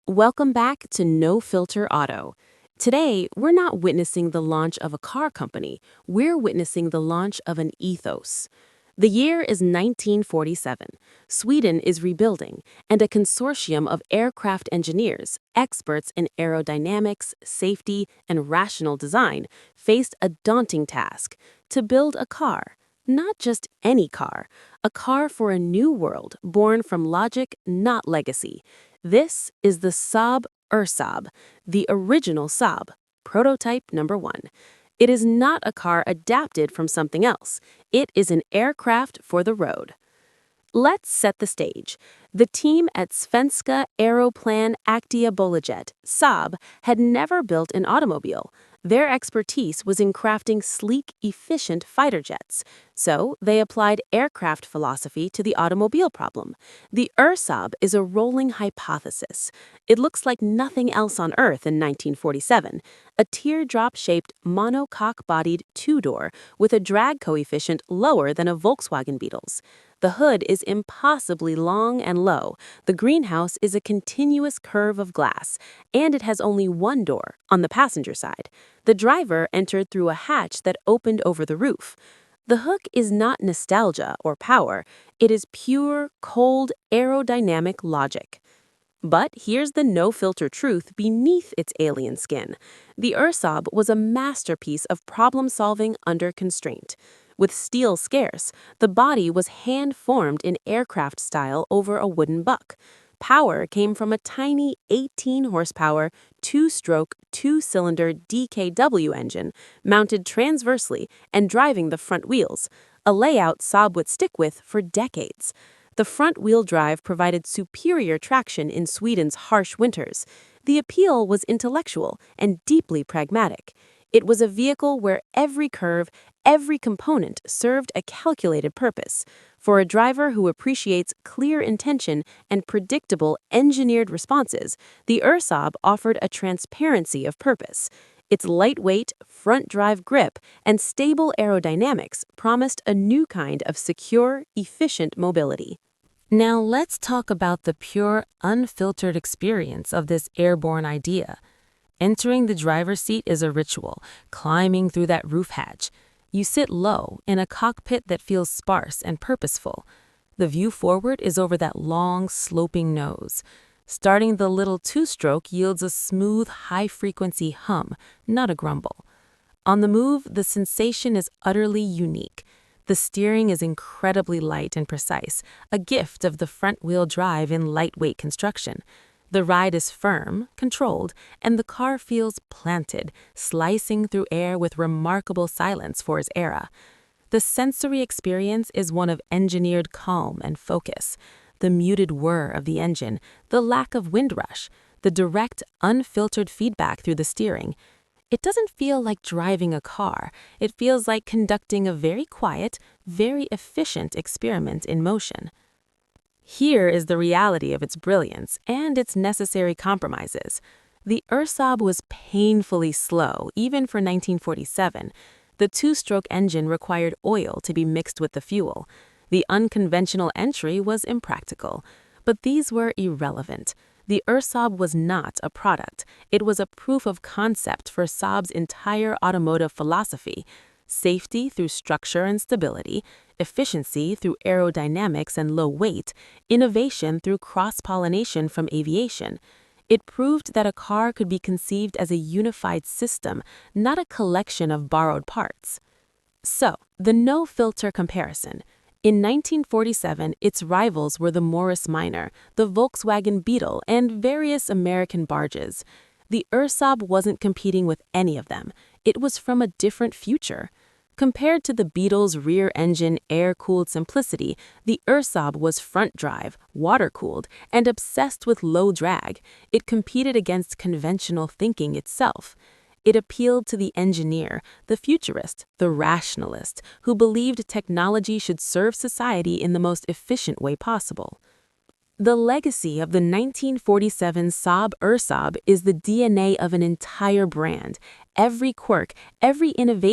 Welcome back to No Filter Auto. Today, we're not witnessing the launch of a car company, we're witnessing the launch of an ethos. The year is 1947. Sweden is rebuilding, and a consortium of aircraft engineers, experts in aerodynamics, safety, and rational design, faced a daunting task to build a car. Not just any car, a car for a new world born from logic, not legacy. This is the Saab Ursaab, the original Saab, prototype number 1. It is not a car adapted from something else. It is an aircraft for the road. Let's set the stage. The team at Svenska Aeroplan Aktia Bolaget, Saab, had never built an automobile. Their expertise was in crafting sleek, efficient fighter jets. So they applied aircraft philosophy to the automobile problem. The Ursaab is a rolling hypothesis. It looks like nothing else on Earth in 1947. A teardrop-shaped monocoque-bodied two-door with a drag coefficient lower than a Volkswagen Beetle's. The hood is impossibly long and low, the greenhouse is a continuous curve of glass, and it has only one door, on the passenger side. The driver entered through a hatch that opened over the roof. The hook is not nostalgia or power, it is pure, cold, aerodynamic logic. But here's the no-filter truth beneath its alien skin. The Ursaab was a masterpiece of problem-solving under constraint. With steel scarce, the body was hand-formed in aircraft style over a wooden buck. Power came from a tiny 18-horsepower, two-stroke, two-cylinder DKW engine mounted transversely and driving the front wheels, a layout Saab would stick with for decades. The front-wheel drive provided superior traction in Sweden's harsh winters. The appeal was intellectual and deeply pragmatic. It was a vehicle where every curve, every component served a calculated purpose. For a driver who appreciates clear intention and predictable engineered responses, the Ursaab offered a transparency of purpose. Its lightweight, front-drive grip and stable aerodynamics promised a new kind of secure, efficient mobility. Now let's talk about the pure, unfiltered experience of this airborne idea. Entering the driver's seat is a ritual, climbing through that roof hatch. You sit low in a cockpit that feels sparse and purposeful. The view forward is over that long, sloping nose. Starting the little two-stroke yields a smooth, high-frequency hum, not a grumble. On the move, the sensation is utterly unique. The steering is incredibly light and precise, a gift of the front-wheel drive in lightweight construction. The ride is firm, controlled, and the car feels planted, slicing through air with remarkable silence for its era. The sensory experience is one of engineered calm and focus. The muted whir of the engine, the lack of wind rush, the direct, unfiltered feedback through the steering. It doesn't feel like driving a car. It feels like conducting a very quiet, very efficient experiment in motion. Here is the reality of its brilliance and its necessary compromises. The Ursaab was painfully slow, even for 1947. The two-stroke engine required oil to be mixed with the fuel. The unconventional entry was impractical. But these were irrelevant. The Ursaab was not a product. It was a proof of concept for Saab's entire automotive philosophy. Safety through structure and stability, efficiency through aerodynamics and low weight, innovation through cross-pollination from aviation. It proved that a car could be conceived as a unified system, not a collection of borrowed parts. So, the no-filter comparison. In 1947, its rivals were the Morris Minor, the Volkswagen Beetle, and various American barges. The Ursaab wasn't competing with any of them. It was from a different future. Compared to the Beetle's rear-engine, air-cooled simplicity, the Ursaab was front-drive, water-cooled, and obsessed with low drag. It competed against conventional thinking itself. It appealed to the engineer, the futurist, the rationalist, who believed technology should serve society in the most efficient way possible. The legacy of the 1947 Saab Ursaab is the DNA of an entire brand. Every quirk, every innovation